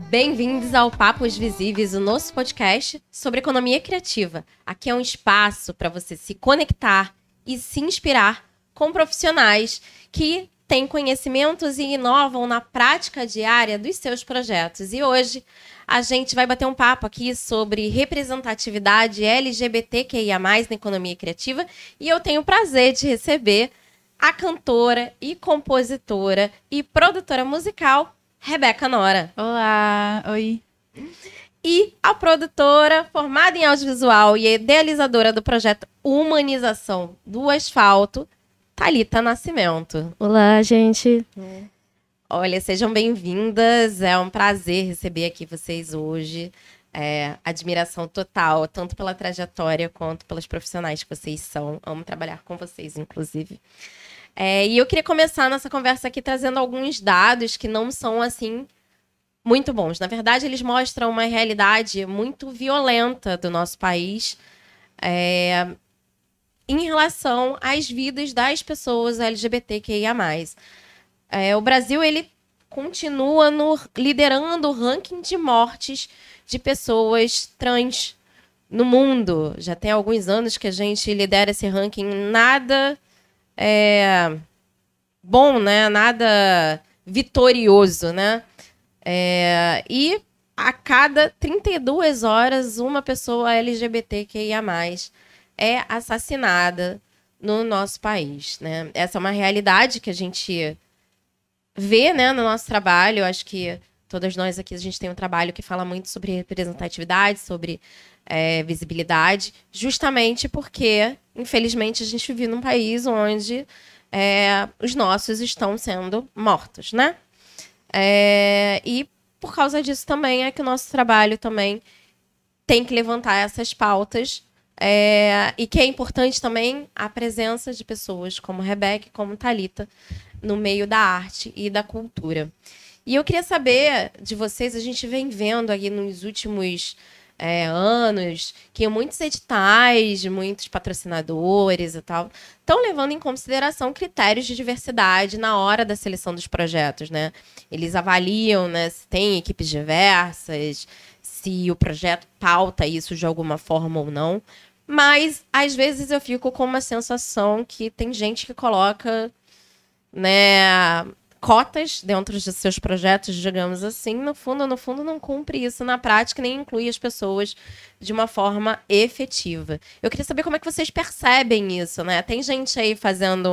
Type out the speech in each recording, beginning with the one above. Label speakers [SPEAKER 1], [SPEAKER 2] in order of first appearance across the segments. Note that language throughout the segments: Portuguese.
[SPEAKER 1] Bem-vindos ao Papos Visíveis, o nosso podcast sobre economia criativa. Aqui é um espaço para você se conectar e se inspirar com profissionais que têm conhecimentos e inovam na prática diária dos seus projetos. E hoje a gente vai bater um papo aqui sobre representatividade LGBTQIA+, na economia criativa. E eu tenho o prazer de receber a cantora e compositora e produtora musical Rebeca Nora.
[SPEAKER 2] Olá, oi.
[SPEAKER 1] E a produtora formada em audiovisual e idealizadora do projeto Humanização do Asfalto, Thalita Nascimento.
[SPEAKER 3] Olá, gente.
[SPEAKER 1] Olha, sejam bem-vindas. É um prazer receber aqui vocês hoje. Admiração total, tanto pela trajetória quanto pelas profissionais que vocês são. Amo trabalhar com vocês, inclusive. E eu queria começar nossa conversa aqui trazendo alguns dados que não são, assim, muito bons. Na verdade, eles mostram uma realidade muito violenta do nosso país em relação às vidas das pessoas LGBTQIA+. O Brasil, ele continua liderando o ranking de mortes de pessoas trans no mundo. Já tem alguns anos que a gente lidera esse ranking. Nada bom, né? Nada vitorioso, né? E a cada 32 horas, uma pessoa LGBTQIA+, é assassinada no nosso país, né? Essa é uma realidade que a gente vê, né, no nosso trabalho. Eu acho que todas nós aqui, a gente tem um trabalho que fala muito sobre representatividade, sobre visibilidade, justamente porque, infelizmente, a gente vive num país onde os nossos estão sendo mortos, né? E por causa disso também é que o nosso trabalho também tem que levantar essas pautas, e que é importante também a presença de pessoas como Rebeca e como Thalita no meio da arte e da cultura. E eu queria saber de vocês, a gente vem vendo aí nos últimos anos que muitos editais, muitos patrocinadores e tal, estão levando em consideração critérios de diversidade na hora da seleção dos projetos, né? Eles avaliam, né, se tem equipes diversas, se o projeto pauta isso de alguma forma ou não. Mas, às vezes, eu fico com uma sensação que tem gente que coloca, né, cotas dentro de seus projetos, digamos assim, no fundo não cumpre isso na prática, nem inclui as pessoas de uma forma efetiva. Eu queria saber como é que vocês percebem isso, né? Tem gente aí fazendo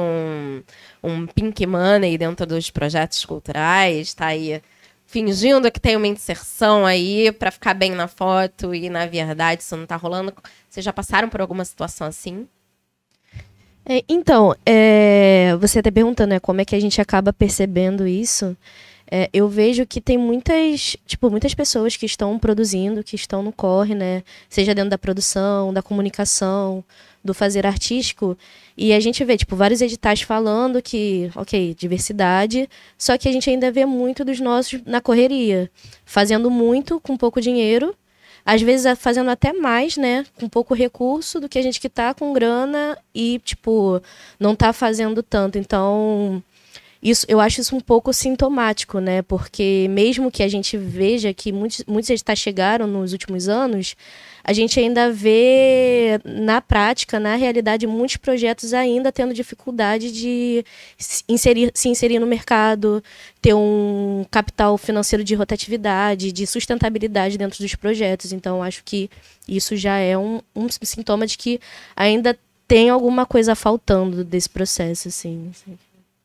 [SPEAKER 1] um pink money dentro dos projetos culturais, tá aí fingindo que tem uma inserção aí para ficar bem na foto e, na verdade, isso não tá rolando. Vocês já passaram por alguma situação assim?
[SPEAKER 3] Então, você até perguntando, né, como é que a gente acaba percebendo isso. Eu vejo que tem muitas pessoas que estão produzindo, que estão no corre, né? Seja dentro da produção, da comunicação, do fazer artístico. E a gente vê, vários editais falando que, ok, diversidade, só que a gente ainda vê muito dos nossos na correria. Fazendo muito com pouco dinheiro. Às vezes fazendo até mais, né? Com pouco recurso do que a gente que tá com grana e, não tá fazendo tanto. Então, eu acho isso um pouco sintomático, né? Porque mesmo que a gente veja que muitos editais chegaram nos últimos anos, a gente ainda vê na prática, na realidade, muitos projetos ainda tendo dificuldade de se inserir no mercado, ter um capital financeiro de rotatividade, de sustentabilidade dentro dos projetos. Então, acho que isso já é um sintoma de que ainda tem alguma coisa faltando desse processo, assim.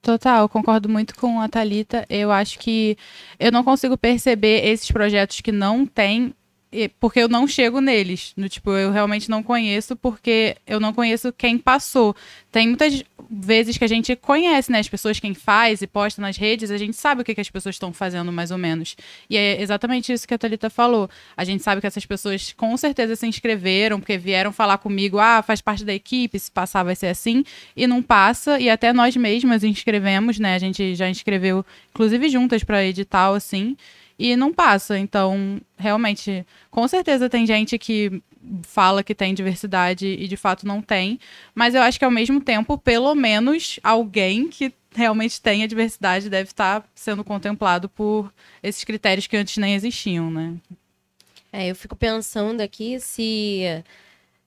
[SPEAKER 2] Total, eu concordo muito com a Thalita. Eu acho que eu não consigo perceber esses projetos que não têm, porque eu não chego neles. Eu realmente não conheço, porque eu não conheço quem passou. Tem muitas vezes que a gente conhece, né, as pessoas, quem faz e posta nas redes, a gente sabe o que as pessoas estão fazendo, mais ou menos. E é exatamente isso que a Thalita falou. A gente sabe que essas pessoas com certeza se inscreveram, porque vieram falar comigo, faz parte da equipe, se passar vai ser assim, e não passa, e até nós mesmas inscrevemos, né, a gente já inscreveu, inclusive juntas para edital, assim, e não passa. Então, realmente, com certeza tem gente que fala que tem diversidade e de fato não tem, mas eu acho que ao mesmo tempo, pelo menos alguém que realmente tem a diversidade deve estar sendo contemplado por esses critérios que antes nem existiam, né?
[SPEAKER 1] Eu fico pensando aqui se...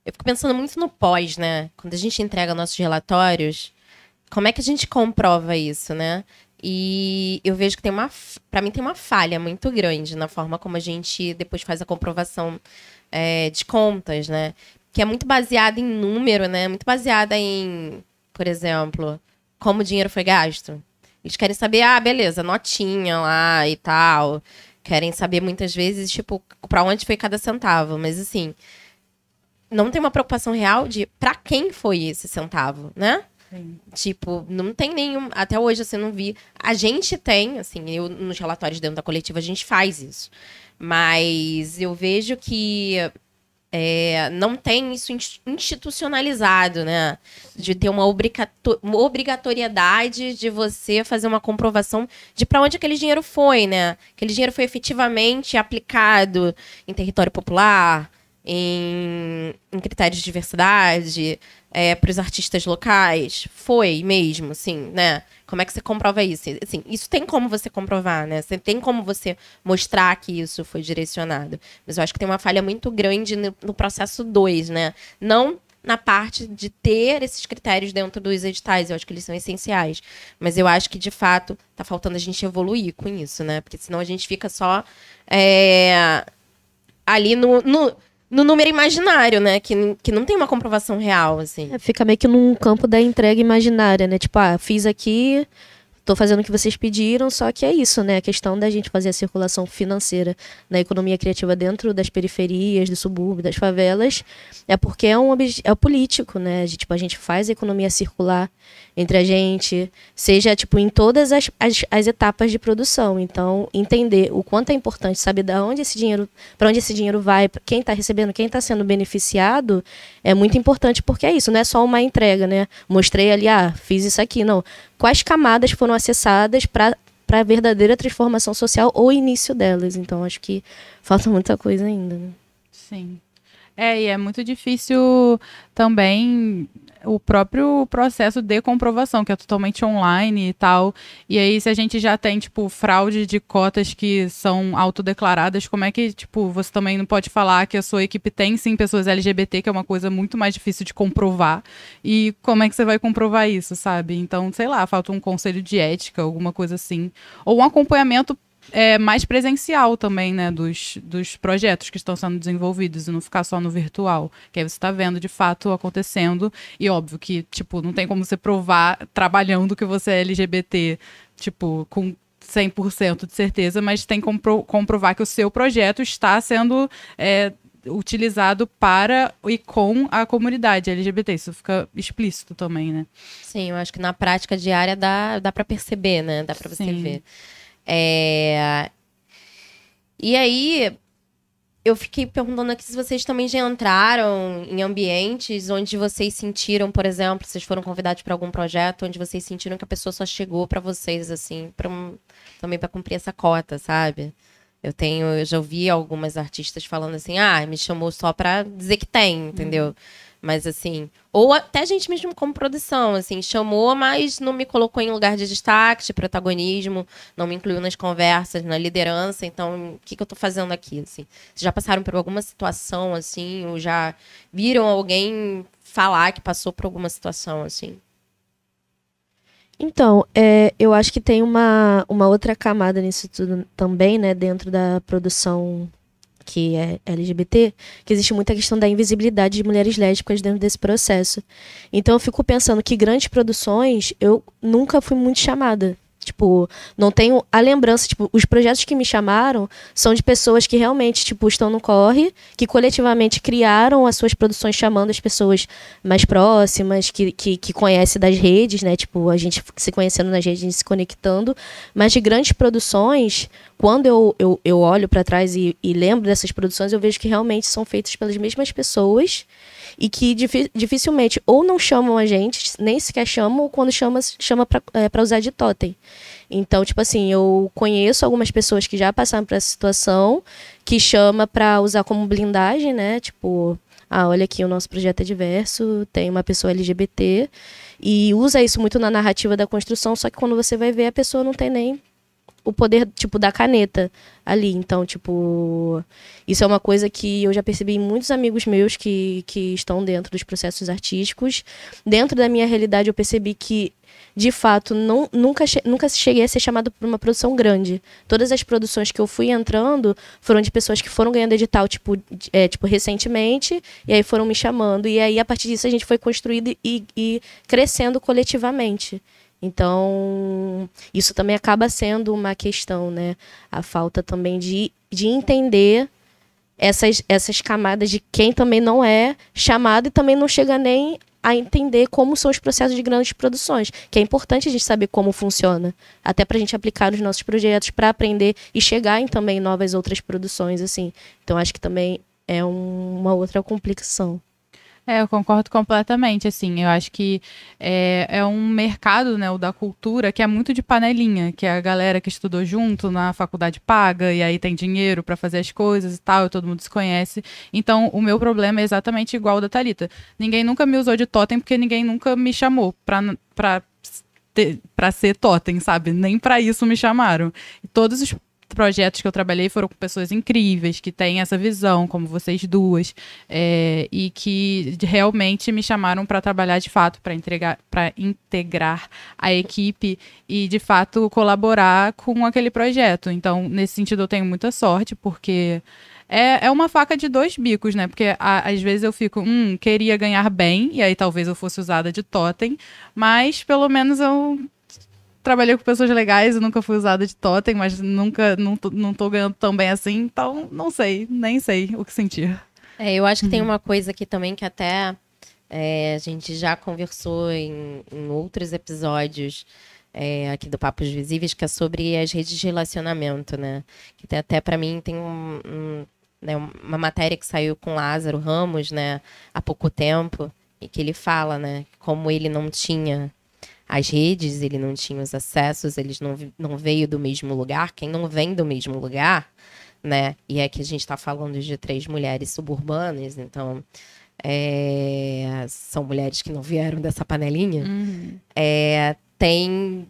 [SPEAKER 1] Eu fico pensando muito no pós, né? Quando a gente entrega nossos relatórios, como é que a gente comprova isso, né? E eu vejo que para mim tem uma falha muito grande na forma como a gente depois faz a comprovação de contas, né? Que é muito baseada em número, né? Muito baseada em, por exemplo, como o dinheiro foi gasto. Eles querem saber, beleza, notinha lá e tal. Querem saber muitas vezes, tipo, para onde foi cada centavo. Mas assim, não tem uma preocupação real de para quem foi esse centavo, né?
[SPEAKER 2] Sim.
[SPEAKER 1] Tipo, não tem nenhum... Até hoje, assim, não vi... A gente tem, assim, nos relatórios dentro da coletiva, a gente faz isso. Mas eu vejo que não tem isso institucionalizado, né? De ter uma obrigatoriedade de você fazer uma comprovação de para onde aquele dinheiro foi, né? Aquele dinheiro foi efetivamente aplicado em território popular, em critérios de diversidade, para os artistas locais. Foi mesmo, assim, né? Como é que você comprova isso? Assim, isso tem como você comprovar, né? Você tem como você mostrar que isso foi direcionado. Mas eu acho que tem uma falha muito grande no processo 2, né? Não na parte de ter esses critérios dentro dos editais. Eu acho que eles são essenciais. Mas eu acho que, de fato, tá faltando a gente evoluir com isso, né? Porque senão a gente fica só ali no número imaginário, né? Que não tem uma comprovação real, assim.
[SPEAKER 3] Fica meio que num campo da entrega imaginária, né? Tipo, fiz aqui, tô fazendo o que vocês pediram, só que é isso, né? A questão da gente fazer a circulação financeira na economia criativa dentro das periferias, do subúrbio, das favelas, é porque é o político, né? A gente faz a economia circular entre a gente, seja tipo em todas as etapas de produção. Então, entender o quanto é importante saber para onde esse dinheiro vai, quem está recebendo, quem está sendo beneficiado, é muito importante, porque é isso, não é só uma entrega, né? Mostrei ali, fiz isso aqui, não. Quais camadas foram acessadas para a verdadeira transformação social ou início delas? Então, acho que falta muita coisa ainda, né?
[SPEAKER 2] Sim. E é muito difícil também o próprio processo de comprovação, que é totalmente online e tal. E aí, se a gente já tem, tipo, fraude de cotas que são autodeclaradas, como é que, tipo, você também não pode falar que a sua equipe tem, sim, pessoas LGBT, que é uma coisa muito mais difícil de comprovar. E como é que você vai comprovar isso, sabe? Então, sei lá, falta um conselho de ética, alguma coisa assim. Ou um acompanhamento mais presencial também, né, dos projetos que estão sendo desenvolvidos e não ficar só no virtual, que aí você está vendo de fato acontecendo e óbvio que, tipo, não tem como você provar trabalhando que você é LGBT, tipo, com 100% de certeza, mas tem como comprovar que o seu projeto está sendo utilizado para e com a comunidade LGBT. Isso fica explícito também, né?
[SPEAKER 1] Sim, eu acho que na prática diária dá para perceber, né? Dá para você ver. E aí, eu fiquei perguntando aqui se vocês também já entraram em ambientes onde vocês sentiram, por exemplo, vocês foram convidados para algum projeto, onde vocês sentiram que a pessoa só chegou para vocês, assim, também para cumprir essa cota, sabe? Eu já ouvi algumas artistas falando assim, me chamou só para dizer que tem, entendeu? Mas assim, ou até a gente mesmo como produção, assim, chamou, mas não me colocou em lugar de destaque, de protagonismo, não me incluiu nas conversas, na liderança, então o que eu tô fazendo aqui, assim? Vocês já passaram por alguma situação, assim, ou já viram alguém falar que passou por alguma situação, assim?
[SPEAKER 3] Então, eu acho que tem uma outra camada nisso tudo também, né, dentro da produção que é LGBT, que existe muita questão da invisibilidade de mulheres lésbicas dentro desse processo. Então eu fico pensando que grandes produções, eu nunca fui muito chamada. Tipo, não tenho a lembrança, tipo, os projetos que me chamaram são de pessoas que realmente, tipo, estão no corre, que coletivamente criaram as suas produções chamando as pessoas mais próximas, que conhecem das redes, né, tipo, a gente se conhecendo nas redes, a gente se conectando, mas de grandes produções, quando eu olho para trás e lembro dessas produções, eu vejo que realmente são feitas pelas mesmas pessoas e que dificilmente ou não chamam a gente, nem sequer chamam, ou quando chama para usar de totem. Então, tipo assim, eu conheço algumas pessoas que já passaram por essa situação, que chama para usar como blindagem, né? Tipo, olha aqui, o nosso projeto é diverso, tem uma pessoa LGBT, e usa isso muito na narrativa da construção, só que quando você vai ver, a pessoa não tem nem o poder, tipo, da caneta ali. Então, tipo, isso é uma coisa que eu já percebi em muitos amigos meus que estão dentro dos processos artísticos. Dentro da minha realidade, eu percebi que, de fato, nunca cheguei a ser chamada por uma produção grande. Todas as produções que eu fui entrando foram de pessoas que foram ganhando edital, tipo, recentemente, e aí foram me chamando. E aí, a partir disso, a gente foi construindo e crescendo coletivamente. Então, isso também acaba sendo uma questão, né? A falta também de entender essas camadas de quem também não é chamado e também não chega nem a entender como são os processos de grandes produções, que é importante a gente saber como funciona, até para a gente aplicar nos nossos projetos, para aprender e chegar em também novas outras produções, assim. Então, acho que também é uma outra complicação.
[SPEAKER 2] Eu concordo completamente, assim, eu acho que é um mercado, né, o da cultura, que é muito de panelinha, que é a galera que estudou junto na faculdade paga, e aí tem dinheiro para fazer as coisas e tal, e todo mundo se conhece. Então, o meu problema é exatamente igual ao da Thalita. Ninguém nunca me usou de totem, porque ninguém nunca me chamou pra ser totem, sabe? Nem pra isso me chamaram. E todos os projetos que eu trabalhei foram com pessoas incríveis, que têm essa visão, como vocês duas, e que realmente me chamaram para trabalhar de fato, para integrar a equipe e de fato colaborar com aquele projeto. Então, nesse sentido, eu tenho muita sorte, porque é uma faca de dois bicos, né? Porque às vezes eu fico, queria ganhar bem, e aí talvez eu fosse usada de totem, mas pelo menos eu trabalhei com pessoas legais e nunca fui usada de totem, mas não tô ganhando tão bem assim, então não sei, nem sei o que sentir.
[SPEAKER 1] Eu acho que tem uma coisa aqui também que até a gente já conversou em outros episódios aqui do Papos Visíveis, que é sobre as redes de relacionamento, né? Que até para mim tem né, uma matéria que saiu com Lázaro Ramos, né, há pouco tempo, e que ele fala, né, como ele não tinha as redes, ele não tinha os acessos, ele não veio do mesmo lugar. Quem não vem do mesmo lugar, né? E é que a gente está falando de 3 mulheres suburbanas, então são mulheres que não vieram dessa panelinha. Tem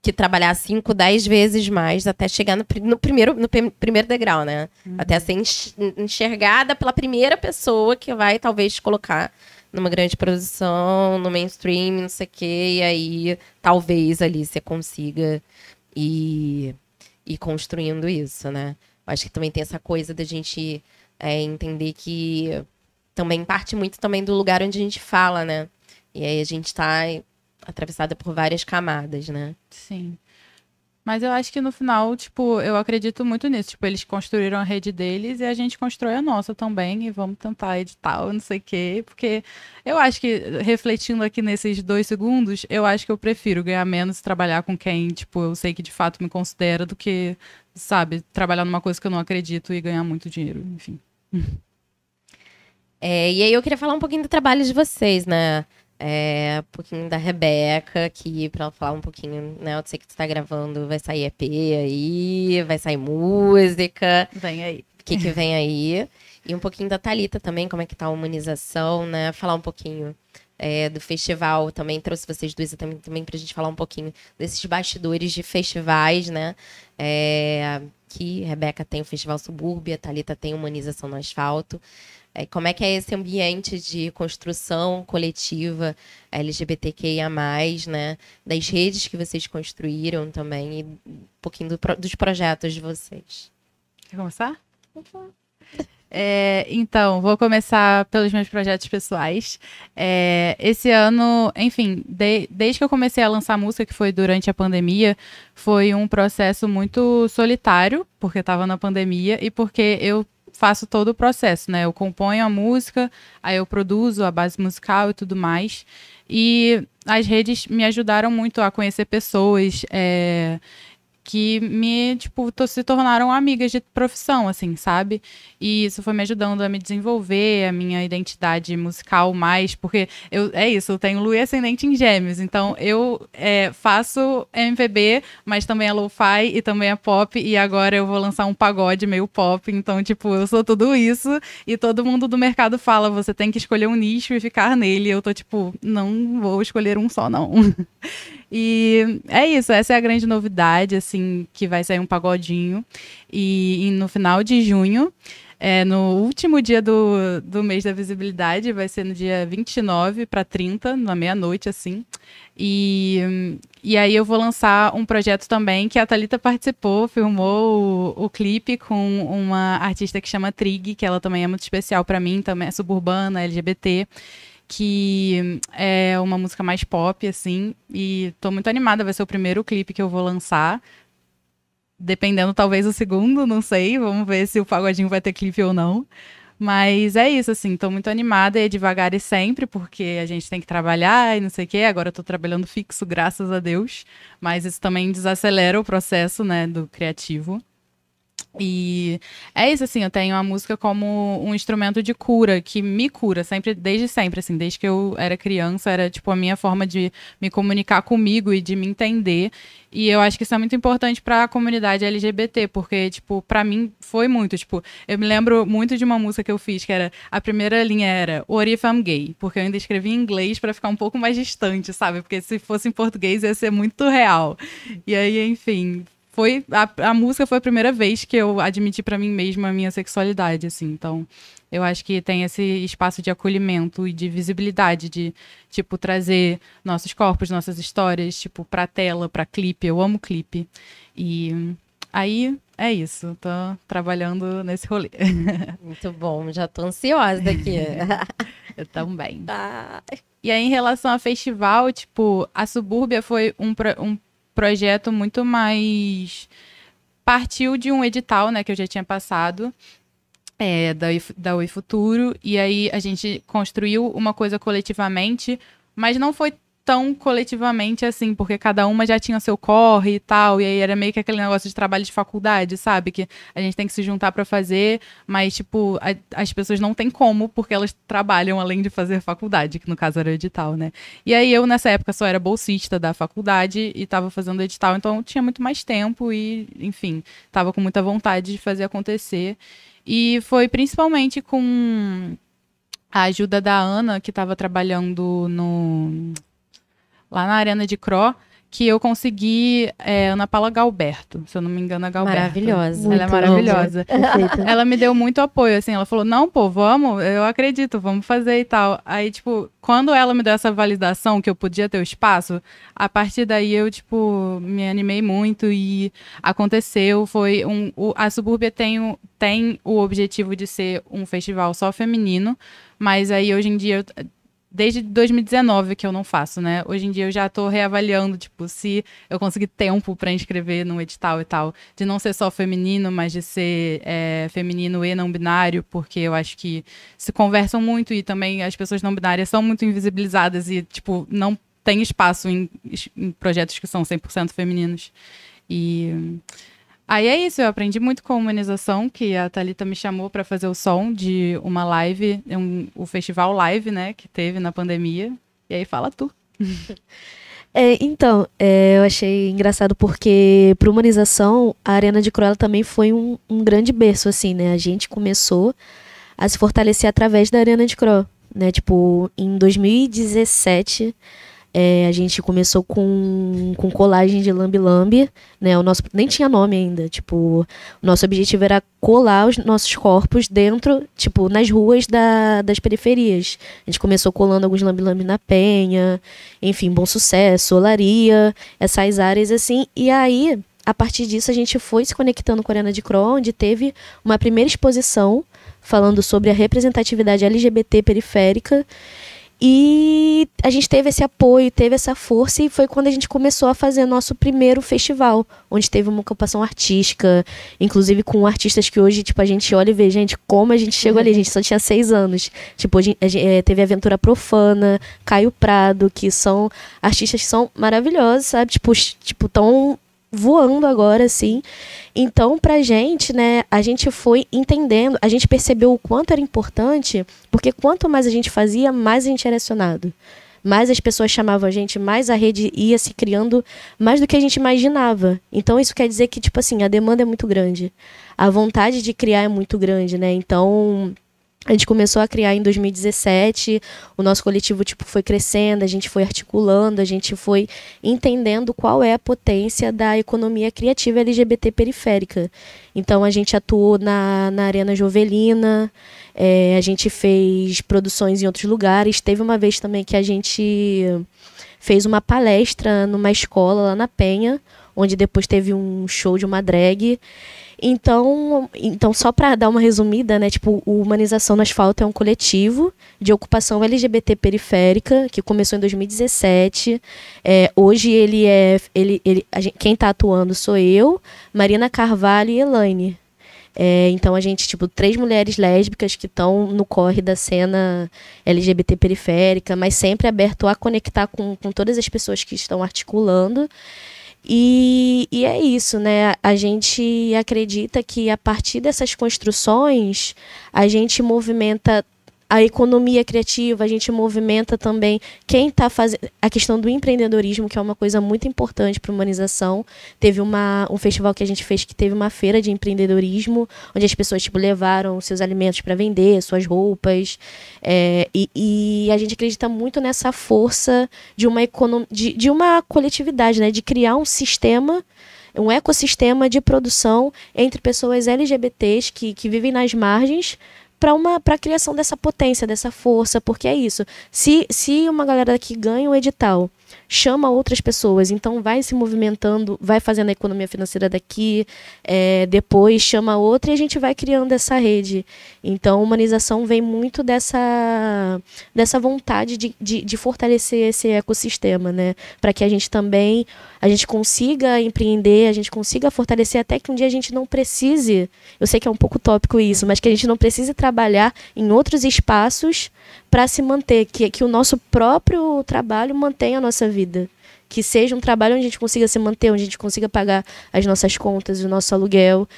[SPEAKER 1] que trabalhar 5, 10 vezes mais até chegar no primeiro degrau, né? Até ser enxergada pela primeira pessoa que vai talvez colocar numa grande produção, no mainstream, não sei o quê, e aí talvez ali você consiga ir construindo isso, né? Eu acho que também tem essa coisa da gente entender que também parte muito também do lugar onde a gente fala, né? E aí a gente tá atravessada por várias camadas, né?
[SPEAKER 2] Sim. Mas eu acho que no final, tipo, eu acredito muito nisso. Tipo, eles construíram a rede deles e a gente constrói a nossa também. E vamos tentar editar, não sei o quê. Porque eu acho que, refletindo aqui nesses 2 segundos, eu acho que eu prefiro ganhar menos e trabalhar com quem, tipo, eu sei que de fato me considera do que, sabe, trabalhar numa coisa que eu não acredito e ganhar muito dinheiro, enfim.
[SPEAKER 1] E aí eu queria falar um pouquinho do trabalho de vocês, né? Um pouquinho da Rebeca aqui, pra ela falar um pouquinho, né? Eu sei que tu tá gravando, vai sair EP aí, vai sair música.
[SPEAKER 2] Vem aí.
[SPEAKER 1] O que vem aí. E um pouquinho da Thalita também, como é que tá a humanização, né? Falar um pouquinho do festival, também trouxe vocês duas também pra gente falar um pouquinho desses bastidores de festivais, né? Que Rebeca tem o Festival Subúrbia, a Thalita tem Humanização no Asfalto. Como é que é esse ambiente de construção coletiva LGBTQIA+, né? Das redes que vocês construíram também e um pouquinho dos projetos de vocês.
[SPEAKER 2] Quer começar? Então, vou começar pelos meus projetos pessoais. Esse ano, enfim, desde que eu comecei a lançar música, que foi durante a pandemia, foi um processo muito solitário, porque estava na pandemia e porque eu faço todo o processo, né? Eu componho a música, aí eu produzo a base musical e tudo mais. E as redes me ajudaram muito a conhecer pessoas que se tornaram amigas de profissão, assim, sabe? E isso foi me ajudando a me desenvolver, a minha identidade musical mais, porque eu tenho lua e ascendente em Gêmeos, então eu faço MPB, mas também é lo-fi e também é pop, e agora eu vou lançar um pagode meio pop, então, tipo, eu sou tudo isso, e todo mundo do mercado fala, você tem que escolher um nicho e ficar nele, eu tô tipo, não vou escolher um só, não. E é isso, essa é a grande novidade, assim, que vai sair um pagodinho. E no final de junho, no último dia do mês da visibilidade, vai ser no dia 29 para 30, na meia-noite, assim. E aí eu vou lançar um projeto também que a Thalita participou, filmou o clipe com uma artista que chama Trig, que ela também é muito especial para mim, também é suburbana, LGBT, que é uma música mais pop, assim, e tô muito animada, vai ser o primeiro clipe que eu vou lançar, dependendo talvez o segundo, não sei, vamos ver se o Pagodinho vai ter clipe ou não, mas é isso, assim, tô muito animada, e é devagar e sempre, porque a gente tem que trabalhar e não sei o quê, agora eu tô trabalhando fixo, graças a Deus, mas isso também desacelera o processo, né, do criativo. E é isso, assim, eu tenho a música como um instrumento de cura, que me cura desde sempre, assim, desde que eu era criança, era, tipo, a minha forma de me comunicar comigo e de me entender, e eu acho que isso é muito importante para a comunidade LGBT, porque, tipo, para mim foi muito, tipo, eu me lembro muito de uma música que eu fiz, que era, a primeira linha era, What if I'm gay? Porque eu ainda escrevi em inglês para ficar um pouco mais distante, sabe? Porque se fosse em português ia ser muito real. E aí, enfim... A música foi a primeira vez que eu admiti pra mim mesma a minha sexualidade, assim. Então, eu acho que tem esse espaço de acolhimento e de visibilidade, de, tipo, trazer nossos corpos, nossas histórias, tipo, pra tela, pra clipe. Eu amo clipe. E aí, é isso. Tô trabalhando nesse rolê.
[SPEAKER 1] Muito bom, já tô ansiosa daqui.
[SPEAKER 2] Eu também.
[SPEAKER 1] Ah.
[SPEAKER 2] E aí, em relação a festival, tipo, a Subúrbia foi um projeto muito mais... Partiu de um edital, né, que eu já tinha passado, da Oi Futuro, e aí a gente construiu uma coisa coletivamente, mas não foi tão coletivamente assim, porque cada uma já tinha seu corre e tal, e aí era meio que aquele negócio de trabalho de faculdade, sabe? Que a gente tem que se juntar pra fazer, mas, tipo, as pessoas não têm como, porque elas trabalham além de fazer faculdade, que no caso era o edital, né? E aí eu, nessa época, só era bolsista da faculdade e tava fazendo edital, então tinha muito mais tempo e, enfim, tava com muita vontade de fazer acontecer. E foi principalmente com a ajuda da Ana, que tava trabalhando lá na Arena de Cro, que eu consegui Ana Paula Galberto, se eu não me engano, a Galberto.
[SPEAKER 1] Maravilhosa.
[SPEAKER 2] Ela é maravilhosa. Ela me deu muito apoio, assim, ela falou, não, pô, vamos, eu acredito, vamos fazer e tal. Aí, tipo, quando ela me deu essa validação que eu podia ter o espaço, a partir daí eu, tipo, me animei muito e aconteceu, a Subúrbia tem o objetivo de ser um festival só feminino, mas aí hoje em dia... Desde 2019 que eu não faço, né? Hoje em dia eu já tô reavaliando, tipo, se eu conseguir tempo para inscrever no edital e tal, de não ser só feminino, mas de ser feminino e não binário, porque eu acho que se conversam muito e também as pessoas não binárias são muito invisibilizadas e, tipo, não tem espaço em projetos que são 100% femininos. E... Aí é isso, eu aprendi muito com a humanização, que a Thalita me chamou para fazer o som de uma live, o festival live, né, que teve na pandemia. E aí fala tu.
[SPEAKER 3] Então, eu achei engraçado porque para humanização, a Arena de Cro também foi um grande berço, assim, né? A gente começou a se fortalecer através da Arena de Cro, né? Tipo, em 2017... a gente começou com colagem de lambe-lambe, né? O nosso nem tinha nome ainda, tipo, o nosso objetivo era colar os nossos corpos dentro, tipo, nas ruas das periferias. A gente começou colando alguns lambe-lambe na Penha, enfim, Bom Sucesso, Olaria, essas áreas assim, e aí, a partir disso, a gente foi se conectando com a Arena de Cro, onde teve uma primeira exposição falando sobre a representatividade LGBT periférica. E a gente teve esse apoio, teve essa força, e foi quando a gente começou a fazer nosso primeiro festival, onde teve uma ocupação artística, inclusive com artistas que hoje, tipo, a gente olha e vê, gente, como a gente chegou ali, a gente só tinha 6 anos. Tipo, teve Aventura Profana, Caio Prado, que são artistas que são maravilhosos, sabe? Tipo tão voando agora, assim. Então, pra gente, né, a gente foi entendendo, a gente percebeu o quanto era importante, porque quanto mais a gente fazia, mais a gente era acionado. Mais as pessoas chamavam a gente, mais a rede ia se criando, mais do que a gente imaginava. Então, isso quer dizer que, tipo assim, a demanda é muito grande. A vontade de criar é muito grande, né? Então, a gente começou a criar em 2017, o nosso coletivo tipo, foi crescendo, a gente foi articulando, a gente foi entendendo qual é a potência da economia criativa LGBT periférica. Então, a gente atuou na Arena Jovelina, a gente fez produções em outros lugares. Teve uma vez também que a gente fez uma palestra numa escola lá na Penha, onde depois teve um show de uma drag. Então só para dar uma resumida, né, tipo, o Humanização no Asfalto é um coletivo de ocupação LGBT periférica que começou em 2017. Hoje quem está atuando sou eu, Marina Carvalho e Elaine. Então a gente, tipo, 3 mulheres lésbicas que estão no corre da cena LGBT periférica, mas sempre aberto a conectar com todas as pessoas que estão articulando. E é isso, né? A gente acredita que a partir dessas construções a gente movimenta a economia criativa, a gente movimenta também quem está fazendo a questão do empreendedorismo, que é uma coisa muito importante para a humanização. Teve um festival que a gente fez que teve uma feira de empreendedorismo, onde as pessoas tipo, levaram seus alimentos para vender, suas roupas. E a gente acredita muito nessa força de uma coletividade, né? De criar um sistema, um ecossistema de produção entre pessoas LGBTs que vivem nas margens, para a criação dessa potência, dessa força, porque é isso. Se uma galera daqui ganha um edital, chama outras pessoas, então vai se movimentando, vai fazendo a economia financeira daqui, depois chama outra e a gente vai criando essa rede. Então, a humanização vem muito dessa vontade de fortalecer esse ecossistema, né? Para que a gente também consiga empreender, a gente consiga fortalecer até que um dia a gente não precise, eu sei que é um pouco utópico isso, mas que a gente não precise trabalhar em outros espaços para se manter, que o nosso próprio trabalho mantenha a nossa vida. Que seja um trabalho onde a gente consiga se manter, onde a gente consiga pagar as nossas contas, o nosso aluguel.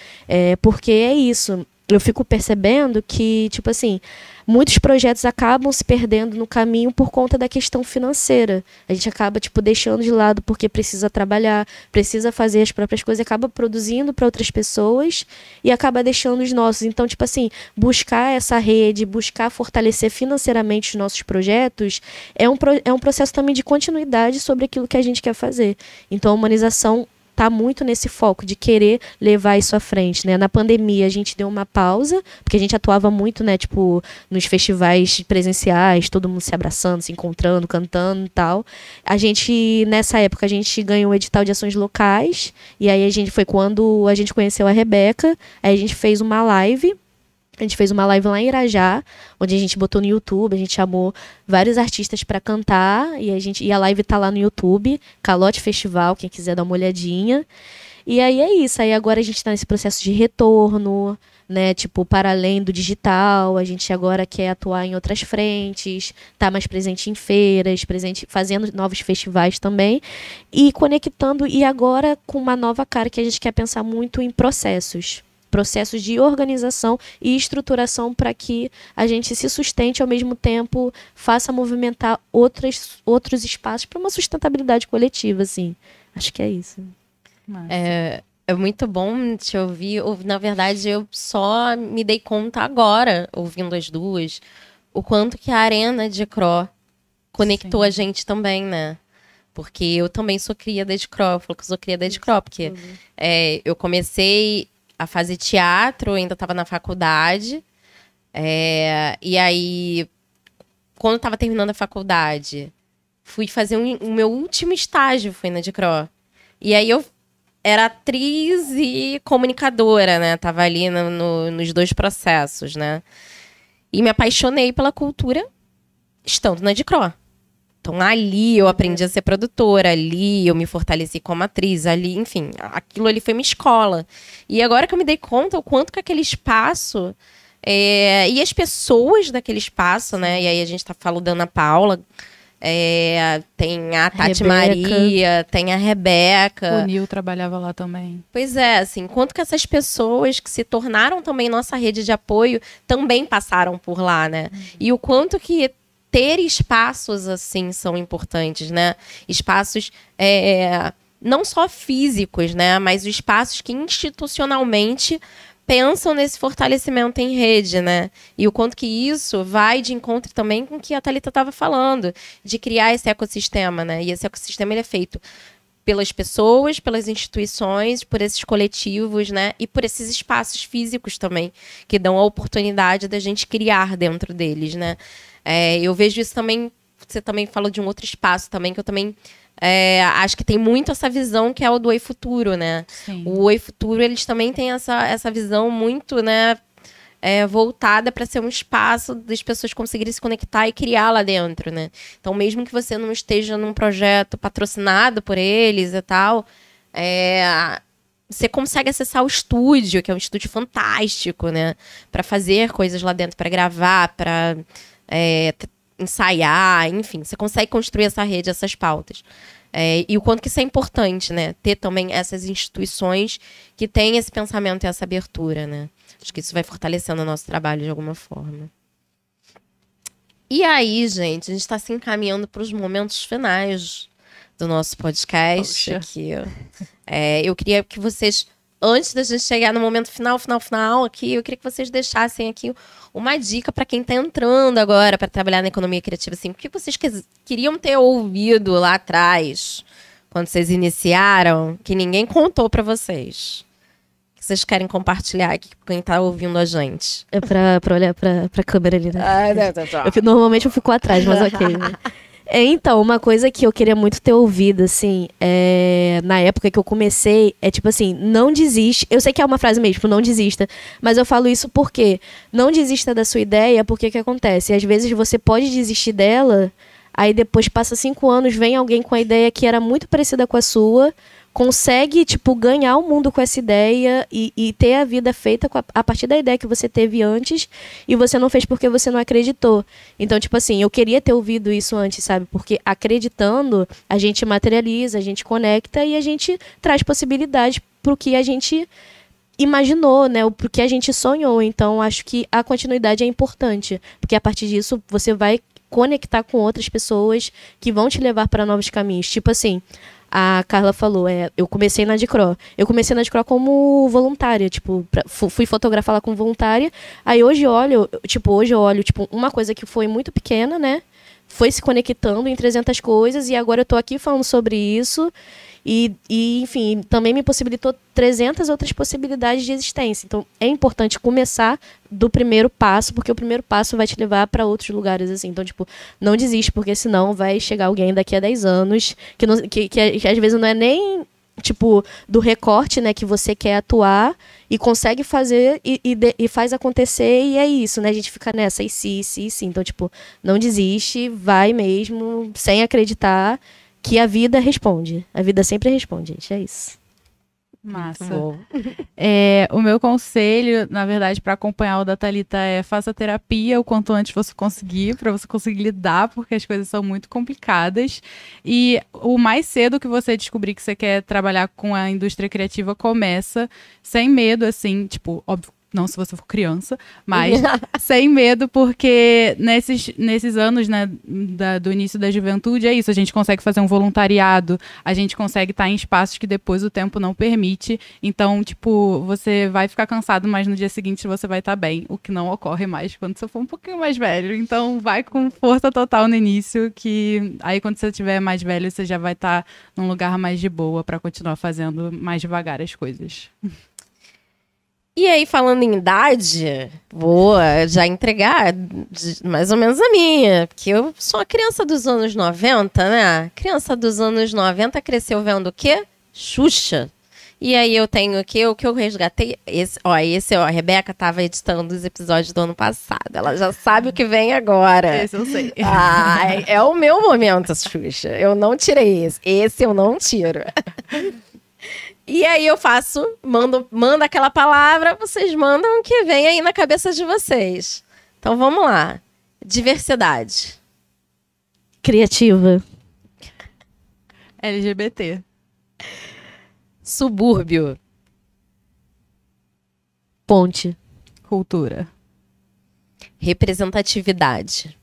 [SPEAKER 3] Porque é isso. Eu fico percebendo que, tipo assim, muitos projetos acabam se perdendo no caminho por conta da questão financeira. A gente acaba, tipo, deixando de lado porque precisa trabalhar, precisa fazer as próprias coisas, acaba produzindo para outras pessoas e acaba deixando os nossos. Então, tipo assim, buscar essa rede, buscar fortalecer financeiramente os nossos projetos é um processo também de continuidade sobre aquilo que a gente quer fazer. Então, a humanização está muito nesse foco de querer levar isso à frente, né? Na pandemia a gente deu uma pausa, porque a gente atuava muito, né, tipo, nos festivais presenciais, todo mundo se abraçando, se encontrando, cantando e tal. Nessa época, a gente ganhou um edital de ações locais, e aí foi quando a gente conheceu a Rebeca, aí a gente fez uma live. A gente fez uma live lá em Irajá, onde a gente botou no YouTube, a gente chamou vários artistas para cantar, e a live tá lá no YouTube, Calote Festival, quem quiser dar uma olhadinha. E aí é isso, aí agora a gente tá nesse processo de retorno, né, tipo, para além do digital, a gente agora quer atuar em outras frentes, tá mais presente em feiras, fazendo novos festivais também, e conectando, e agora com uma nova cara que a gente quer pensar muito em processos de organização e estruturação para que a gente se sustente ao mesmo tempo, faça movimentar outros espaços para uma sustentabilidade coletiva, assim. Acho que é isso.
[SPEAKER 1] É muito bom te ouvir. Na verdade, eu só me dei conta agora, ouvindo as duas, o quanto que a Arena de Cro conectou a gente também, né? Porque eu também sou cria da Cro. Eu falo que eu sou cria da Cro, porque eu comecei a fazer teatro, ainda estava na faculdade. E aí, quando eu estava terminando a faculdade, fui fazer o meu último estágio, foi na Cro. E aí eu era atriz e comunicadora, né? Tava ali nos dois processos, né? E me apaixonei pela cultura estando na Cro. Então, ali eu aprendi a ser produtora, ali eu me fortaleci como atriz, ali, enfim, aquilo ali foi minha escola. E agora que eu me dei conta o quanto que aquele espaço e as pessoas daquele espaço, né? E aí a gente tá falando da Ana Paula, Tem a Tati
[SPEAKER 3] Rebeca.
[SPEAKER 1] Maria, tem a Rebeca.
[SPEAKER 2] O Nil trabalhava lá também.
[SPEAKER 1] Pois é, assim, quanto que essas pessoas que se tornaram também nossa rede de apoio também passaram por lá, né? E o quanto que ter espaços assim são importantes, né? Espaços não só físicos, né? Mas espaços que institucionalmente pensam nesse fortalecimento em rede, né? E o quanto que isso vai de encontro também com o que a Thalita estava falando, de criar esse ecossistema, né? E esse ecossistema ele é feito pelas pessoas, pelas instituições, por esses coletivos, né? E por esses espaços físicos também, que dão a oportunidade da gente criar dentro deles, né? Eu vejo isso também, você também falou de um outro espaço também, que eu também acho que tem muito essa visão que é o do Oi Futuro, né?
[SPEAKER 2] Sim.
[SPEAKER 1] O Oi Futuro, eles também têm essa visão muito, né, voltada para ser um espaço das pessoas conseguirem se conectar e criar lá dentro, né? Então, mesmo que você não esteja num projeto patrocinado por eles e tal, você consegue acessar o estúdio, que é um estúdio fantástico, né? Para fazer coisas lá dentro, para gravar, para ensaiar, enfim, você consegue construir essa rede, essas pautas. E o quanto que isso é importante, né? Ter também essas instituições que têm esse pensamento e essa abertura, né? Acho que isso vai fortalecendo o nosso trabalho de alguma forma. E aí, gente, a gente está se encaminhando para os momentos finais do nosso podcast. Aqui. Eu queria que vocês, antes da gente chegar no momento final aqui, eu queria que vocês deixassem aqui uma dica para quem está entrando agora para trabalhar na economia criativa. Assim, o que vocês queriam ter ouvido lá atrás, quando vocês iniciaram, que ninguém contou para vocês? Que vocês querem compartilhar aqui com quem está ouvindo a gente?
[SPEAKER 3] É pra olhar pra câmera ali, né?
[SPEAKER 1] Tá.
[SPEAKER 3] Normalmente eu fico atrás, mas ok. Né? Então, uma coisa que eu queria muito ter ouvido, assim, na época que eu comecei, tipo assim, não desiste. Eu sei que é uma frase mesmo, tipo, não desista. Mas eu falo isso porque não desista da sua ideia, porque o que acontece? Às vezes você pode desistir dela, aí depois passa 5 anos, vem alguém com a ideia que era muito parecida com a sua, consegue, tipo, ganhar o mundo com essa ideia e ter a vida feita a partir da ideia que você teve antes e você não fez porque você não acreditou. Então, tipo assim, eu queria ter ouvido isso antes, sabe? Porque acreditando, a gente materializa, a gente conecta e a gente traz possibilidades pro que a gente imaginou, né? Pro que a gente sonhou. Então, acho que a continuidade é importante, porque a partir disso você vai conectar com outras pessoas que vão te levar para novos caminhos. Tipo assim, a Carla falou, eu comecei na Adcro. Eu comecei na Adcro como voluntária, tipo, fui fotografar lá como voluntária. Aí hoje eu olho, tipo, uma coisa que foi muito pequena, né? Foi se conectando em 300 coisas e agora eu tô aqui falando sobre isso. E, enfim, também me possibilitou 300 outras possibilidades de existência. Então, é importante começar do primeiro passo, porque o primeiro passo vai te levar para outros lugares, assim. Então, tipo, não desiste, porque senão vai chegar alguém daqui a 10 anos, que às vezes não é nem, tipo, do recorte, né, que você quer atuar e consegue fazer e faz acontecer, e é isso, né? A gente fica nessa, e sim. Então, tipo, não desiste, vai mesmo, sem acreditar, que a vida responde. A vida sempre responde, gente. É isso.
[SPEAKER 2] Massa.
[SPEAKER 1] Bom.
[SPEAKER 2] O meu conselho, na verdade, para acompanhar o da Thalita faça terapia o quanto antes você conseguir, para você conseguir lidar, porque as coisas são muito complicadas. E o mais cedo que você descobrir que você quer trabalhar com a indústria criativa, começa sem medo, assim, tipo, óbvio, não se você for criança, mas sem medo, porque nesses anos, né, do início da juventude, é isso, a gente consegue fazer um voluntariado, a gente consegue estar em espaços que depois o tempo não permite, então, tipo, você vai ficar cansado, mas no dia seguinte você vai estar bem, o que não ocorre mais quando você for um pouquinho mais velho, então vai com força total no início, que aí quando você estiver mais velho, você já vai estar num lugar mais de boa para continuar fazendo mais devagar as coisas.
[SPEAKER 1] E aí, falando em idade, vou já entregar mais ou menos a minha, porque eu sou uma criança dos anos 90, né? Criança dos anos 90 cresceu vendo o quê? Xuxa. E aí eu tenho aqui o que eu resgatei. A Rebeca estava editando os episódios do ano passado. Ela já sabe o que vem agora.
[SPEAKER 2] Esse eu sei.
[SPEAKER 1] É o meu momento, Xuxa. Eu não tirei esse. Esse eu não tiro. E aí eu mando aquela palavra, vocês mandam o que vem aí na cabeça de vocês. Então vamos lá. Diversidade.
[SPEAKER 3] Criativa.
[SPEAKER 2] LGBT.
[SPEAKER 1] Subúrbio.
[SPEAKER 3] Ponte.
[SPEAKER 2] Cultura.
[SPEAKER 1] Representatividade.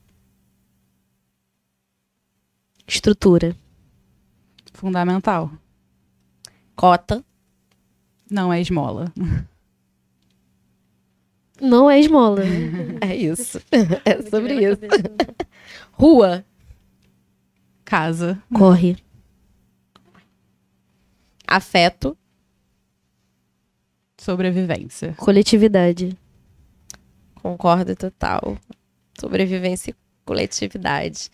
[SPEAKER 3] Estrutura.
[SPEAKER 2] Fundamental.
[SPEAKER 1] Cota.
[SPEAKER 2] Não é esmola.
[SPEAKER 3] Não é esmola.
[SPEAKER 1] É isso. É sobre isso. Rua.
[SPEAKER 2] Casa.
[SPEAKER 3] Corre.
[SPEAKER 1] Afeto.
[SPEAKER 2] Sobrevivência.
[SPEAKER 3] Coletividade.
[SPEAKER 1] Concordo total. Sobrevivência e coletividade.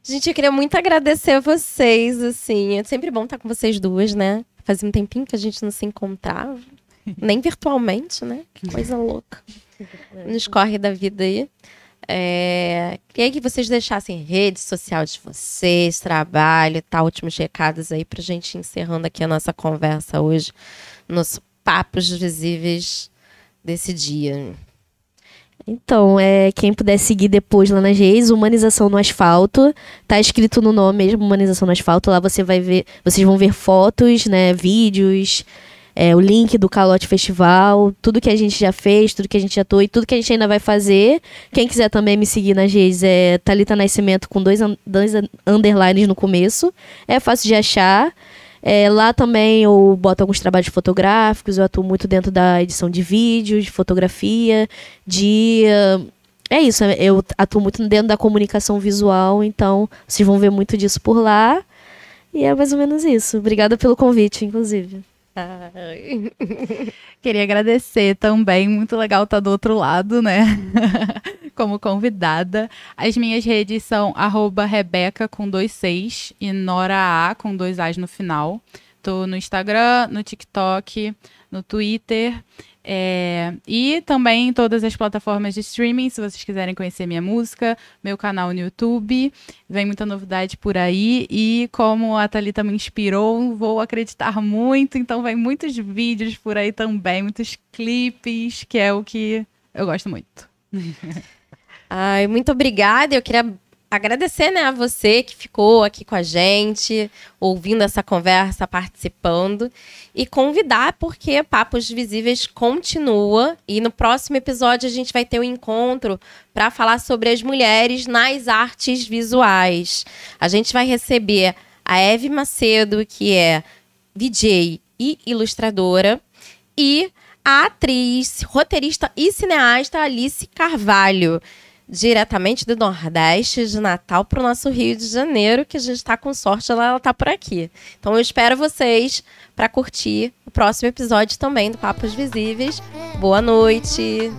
[SPEAKER 1] Gente, eu queria muito agradecer a vocês, assim. É sempre bom estar com vocês duas, né? Fazia um tempinho que a gente não se encontrava. Nem virtualmente, né? Que coisa louca. Nos corre da vida aí. Queria que vocês deixassem rede social de vocês, trabalho e tal, últimos recados aí pra gente ir encerrando aqui a nossa conversa hoje, nos papos visíveis desse dia.
[SPEAKER 3] Então, quem puder seguir depois lá nas redes, Humanização no Asfalto, tá escrito no nome mesmo, Humanização no Asfalto, lá vocês vão ver fotos, né, vídeos, o link do Calote Festival, tudo que a gente já fez, tudo que a gente já atuou e tudo que a gente ainda vai fazer. Quem quiser também me seguir nas redes é Thalita Nascimento com dois underlines no começo, é fácil de achar. Lá também eu boto alguns trabalhos fotográficos, eu atuo muito dentro da edição de vídeos, de fotografia, é isso, eu atuo muito dentro da comunicação visual, então vocês vão ver muito disso por lá. E é mais ou menos isso. Obrigada pelo convite, inclusive.
[SPEAKER 2] Queria agradecer também, muito legal estar do outro lado, né? Como convidada. As minhas redes são @Rebeca com 2 Cs e Nora A com 2 As no final. Tô no Instagram, no TikTok, no Twitter. E também em todas as plataformas de streaming, se vocês quiserem conhecer minha música, meu canal no YouTube, vem muita novidade por aí, e como a Thalita me inspirou, vou acreditar muito, então vem muitos vídeos por aí também, muitos clipes, que é o que eu gosto muito.
[SPEAKER 1] Ai, muito obrigada. Eu queria agradecer, né, a você que ficou aqui com a gente, ouvindo essa conversa, participando, e convidar, porque Papos Visíveis continua, e no próximo episódio a gente vai ter um encontro para falar sobre as mulheres nas artes visuais. A gente vai receber a Eve Macedo, que é VJ e ilustradora, e a atriz, roteirista e cineasta Alice Carvalho, diretamente do Nordeste, de Natal, para o nosso Rio de Janeiro, que a gente está com sorte, ela está por aqui. Então eu espero vocês para curtir o próximo episódio também do Papos Visíveis. Boa noite!